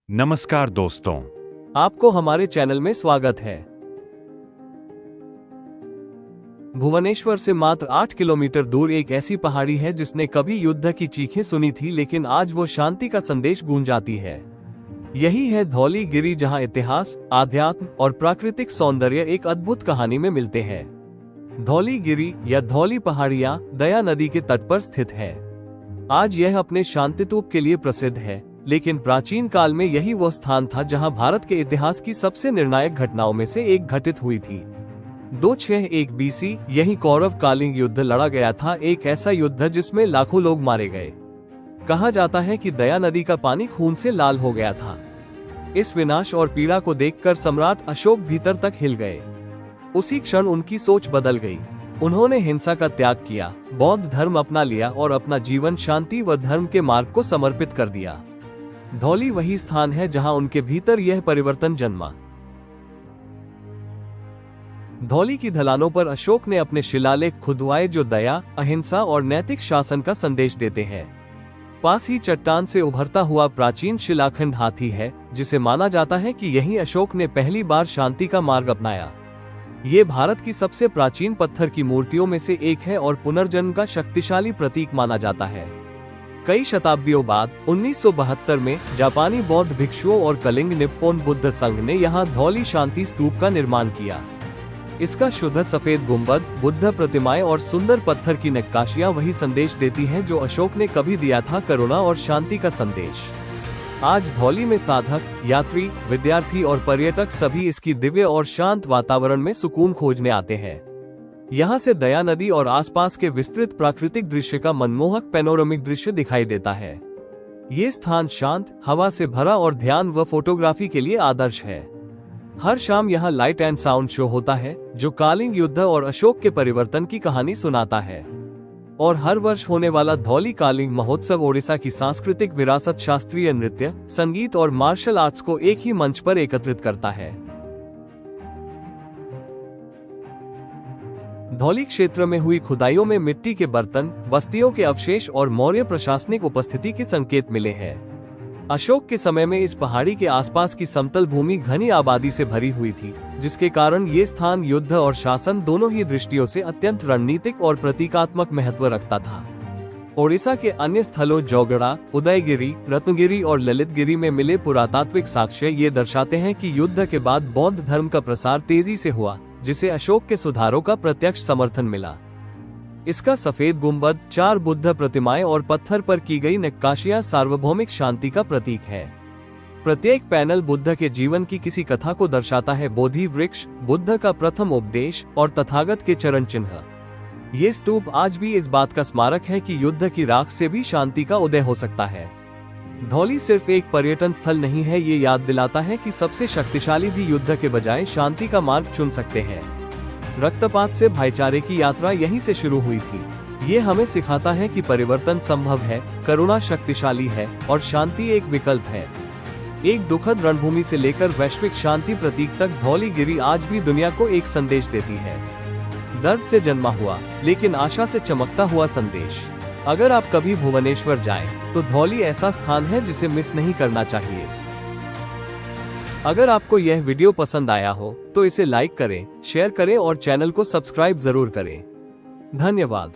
नमस्कार दोस्तों। आपको हमारे चैनल में स्वागत है। भुवनेश्वर से मात्र 8 किलोमीटर दूर एक ऐसी पहाड़ी है जिसने कभी युद्ध की चीखें सुनी थी, लेकिन आज वो शांति का संदेश गूंजाती है। यही है धौलीगिरी, जहां इतिहास, आध्यात्म और प्राकृतिक सौंदर्य एक अद्भुत कहानी में मिलते हैं। धौलीगिरी या धौली पहाड़ियां दया नदी के तट पर स्थित है। आज यह अपने शांतिस्तूप के लिए प्रसिद्ध है, लेकिन प्राचीन काल में यही वो स्थान था जहां भारत के इतिहास की सबसे निर्णायक घटनाओं में से एक घटित हुई थी। 261 बीसी यही कौरव कालिंग युद्ध लड़ा गया था, एक ऐसा युद्ध जिसमें लाखों लोग मारे गए। कहा जाता है कि दया नदी का पानी खून से लाल हो गया था। इस विनाश और पीड़ा को देखकर सम्राट अशोक भीतर तक हिल गए। उसी क्षण उनकी सोच बदल गई। उन्होंने हिंसा का त्याग किया, बौद्ध धर्म अपना लिया और अपना जीवन शांति व धर्म के मार्ग को समर्पित कर दिया। धौली वही स्थान है जहां उनके भीतर यह परिवर्तन जन्मा। धौली की ढलानों पर अशोक ने अपने शिलालेख खुदवाए जो दया, अहिंसा और नैतिक शासन का संदेश देते हैं। पास ही चट्टान से उभरता हुआ प्राचीन शिलाखंड हाथी है, जिसे माना जाता है कि यहीं अशोक ने पहली बार शांति का मार्ग अपनाया। ये भारत की सबसे प्राचीन पत्थर की मूर्तियों में से एक है और पुनर्जन्म का शक्तिशाली प्रतीक माना जाता है। कई शताब्दियों बाद 1972 में जापानी बौद्ध भिक्षुओं और कलिंग निप्पोन बुद्ध संघ ने यहाँ धौली शांति स्तूप का निर्माण किया। इसका शुद्ध सफेद गुंबद, बुद्ध प्रतिमाएं और सुंदर पत्थर की नक्काशियां वही संदेश देती हैं जो अशोक ने कभी दिया था, करुणा और शांति का संदेश। आज धौली में साधक, यात्री, विद्यार्थी और पर्यटक सभी इसकी दिव्य और शांत वातावरण में सुकून खोजने आते हैं। यहाँ से दया नदी और आसपास के विस्तृत प्राकृतिक दृश्य का मनमोहक पैनोरामिक दृश्य दिखाई देता है। ये स्थान शांत, हवा से भरा और ध्यान व फोटोग्राफी के लिए आदर्श है। हर शाम यहाँ लाइट एंड साउंड शो होता है जो कालिंग युद्ध और अशोक के परिवर्तन की कहानी सुनाता है। और हर वर्ष होने वाला धौली कालिंग महोत्सव ओडिशा की सांस्कृतिक विरासत, शास्त्रीय नृत्य, संगीत और मार्शल आर्ट्स को एक ही मंच पर एकत्रित करता है। धौली क्षेत्र में हुई खुदाइयों में मिट्टी के बर्तन, बस्तियों के अवशेष और मौर्य प्रशासनिक उपस्थिति के संकेत मिले हैं। अशोक के समय में इस पहाड़ी के आसपास की समतल भूमि घनी आबादी से भरी हुई थी, जिसके कारण ये स्थान युद्ध और शासन दोनों ही दृष्टियों से अत्यंत रणनीतिक और प्रतीकात्मक महत्व रखता था। ओडिशा के अन्य स्थलों जौगड़ा, उदयगिरी, रत्नगिरी और ललितगिरी में मिले पुरातात्विक साक्ष्य ये दर्शाते हैं कि युद्ध के बाद बौद्ध धर्म का प्रसार तेजी से हुआ, जिसे अशोक के सुधारों का प्रत्यक्ष समर्थन मिला। इसका सफेद गुंबद, 4 बुद्ध प्रतिमाएं और पत्थर पर की गई नक्काशियां सार्वभौमिक शांति का प्रतीक है। प्रत्येक पैनल बुद्ध के जीवन की किसी कथा को दर्शाता है। बोधि वृक्ष, बुद्ध का प्रथम उपदेश और तथागत के चरण चिन्ह। ये स्तूप आज भी इस बात का स्मारक है कि युद्ध की राख से भी शांति का उदय हो सकता है। धौली सिर्फ एक पर्यटन स्थल नहीं है, ये याद दिलाता है कि सबसे शक्तिशाली भी युद्ध के बजाय शांति का मार्ग चुन सकते हैं। रक्तपात से भाईचारे की यात्रा यहीं से शुरू हुई थी। ये हमें सिखाता है कि परिवर्तन संभव है, करुणा शक्तिशाली है और शांति एक विकल्प है। एक दुखद रणभूमि से लेकर वैश्विक शांति प्रतीक तक धौलीगिरी आज भी दुनिया को एक संदेश देती है। दर्द से जन्मा हुआ लेकिन आशा से चमकता हुआ संदेश। अगर आप कभी भुवनेश्वर जाएं, तो धौली ऐसा स्थान है जिसे मिस नहीं करना चाहिए। अगर आपको यह वीडियो पसंद आया हो तो इसे लाइक करें, शेयर करें और चैनल को सब्सक्राइब जरूर करें। धन्यवाद।